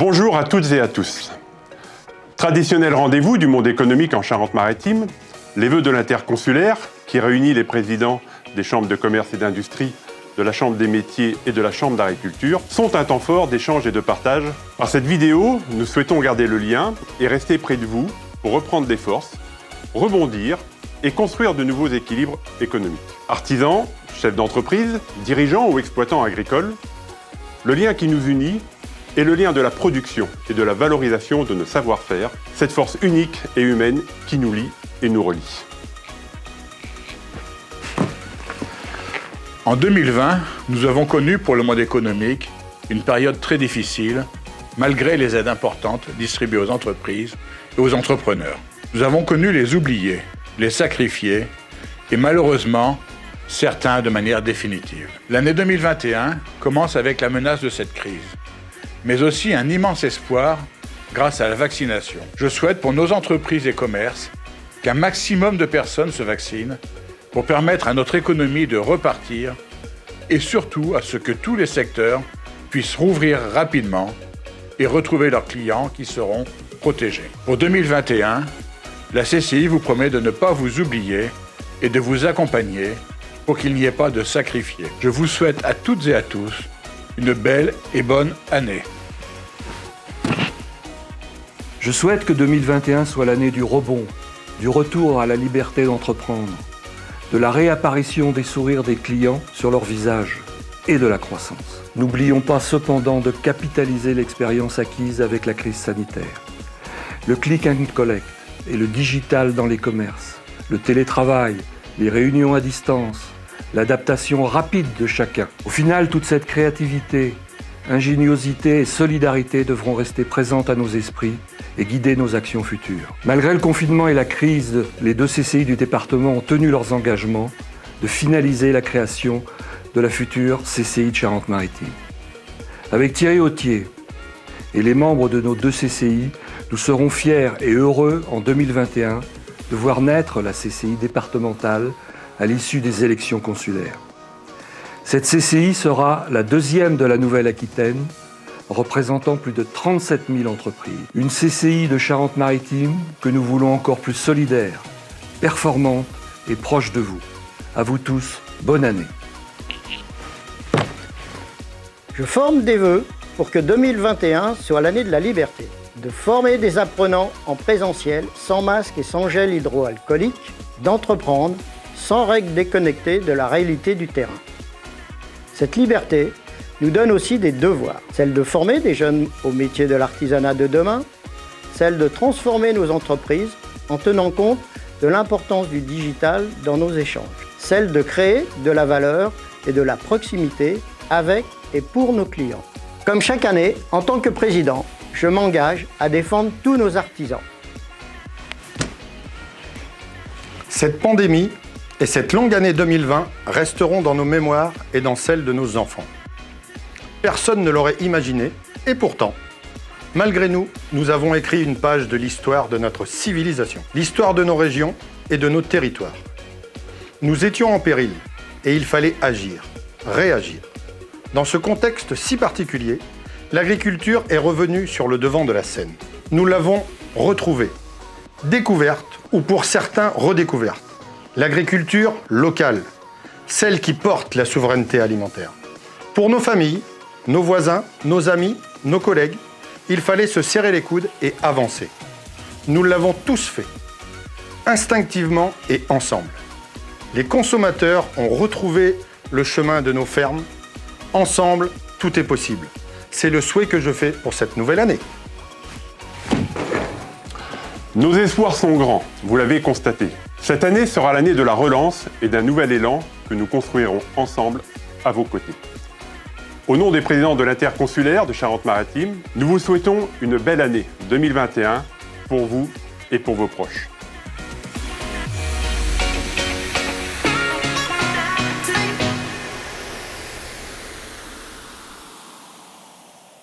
Bonjour à toutes et à tous. Traditionnel rendez-vous du monde économique en Charente-Maritime, les vœux de l'interconsulaire, qui réunit les présidents des chambres de commerce et d'industrie, de la Chambre des métiers et de la Chambre d'agriculture, sont un temps fort d'échange et de partage. Par cette vidéo, nous souhaitons garder le lien et rester près de vous pour reprendre des forces, rebondir et construire de nouveaux équilibres économiques. Artisans, chefs d'entreprise, dirigeants ou exploitants agricoles, le lien qui nous unit est le lien de la production et de la valorisation de nos savoir-faire, cette force unique et humaine qui nous lie et nous relie. En 2020, nous avons connu pour le monde économique une période très difficile, malgré les aides importantes distribuées aux entreprises et aux entrepreneurs. Nous avons connu les oubliés, les sacrifiés et malheureusement, certains de manière définitive. L'année 2021 commence avec la menace de cette crise, mais aussi un immense espoir grâce à la vaccination. Je souhaite pour nos entreprises et commerces qu'un maximum de personnes se vaccinent pour permettre à notre économie de repartir et surtout à ce que tous les secteurs puissent rouvrir rapidement et retrouver leurs clients qui seront protégés. Pour 2021, la CCI vous promet de ne pas vous oublier et de vous accompagner pour qu'il n'y ait pas de sacrifiés. Je vous souhaite à toutes et à tous une belle et bonne année. Je souhaite que 2021 soit l'année du rebond, du retour à la liberté d'entreprendre, de la réapparition des sourires des clients sur leur visage et de la croissance. N'oublions pas cependant de capitaliser l'expérience acquise avec la crise sanitaire. Le click and collect et le digital dans les commerces, le télétravail, les réunions à distance, l'adaptation rapide de chacun. Au final, toute cette créativité, ingéniosité et solidarité devront rester présentes à nos esprits et guider nos actions futures. Malgré le confinement et la crise, les 2 CCI du département ont tenu leurs engagements de finaliser la création de la future CCI de Charente-Maritime. Avec Thierry Autier et les membres de nos 2 CCI, nous serons fiers et heureux en 2021 de voir naître la CCI départementale à l'issue des élections consulaires. Cette CCI sera la 2e de la Nouvelle-Aquitaine, représentant plus de 37 000 entreprises. Une CCI de Charente-Maritime que nous voulons encore plus solidaire, performante et proche de vous. À vous tous, bonne année. Je forme des vœux pour que 2021 soit l'année de la liberté, de former des apprenants en présentiel, sans masque et sans gel hydroalcoolique, d'entreprendre sans règles déconnectées de la réalité du terrain. Cette liberté nous donne aussi des devoirs, celle de former des jeunes au métier de l'artisanat de demain, celle de transformer nos entreprises en tenant compte de l'importance du digital dans nos échanges, celle de créer de la valeur et de la proximité avec et pour nos clients. Comme chaque année, en tant que président, je m'engage à défendre tous nos artisans. Cette pandémie et cette longue année 2020 resteront dans nos mémoires et dans celles de nos enfants. Personne ne l'aurait imaginé, et pourtant, malgré nous, nous avons écrit une page de l'histoire de notre civilisation, l'histoire de nos régions et de nos territoires. Nous étions en péril, et il fallait agir, réagir. Dans ce contexte si particulier, l'agriculture est revenue sur le devant de la scène. Nous l'avons retrouvée, découverte, ou pour certains redécouverte. L'agriculture locale, celle qui porte la souveraineté alimentaire. Pour nos familles, nos voisins, nos amis, nos collègues, il fallait se serrer les coudes et avancer. Nous l'avons tous fait, instinctivement et ensemble. Les consommateurs ont retrouvé le chemin de nos fermes. Ensemble, tout est possible. C'est le souhait que je fais pour cette nouvelle année. Nos espoirs sont grands, vous l'avez constaté. Cette année sera l'année de la relance et d'un nouvel élan que nous construirons ensemble à vos côtés. Au nom des présidents de l'interconsulaire de Charente-Maritime, nous vous souhaitons une belle année 2021 pour vous et pour vos proches.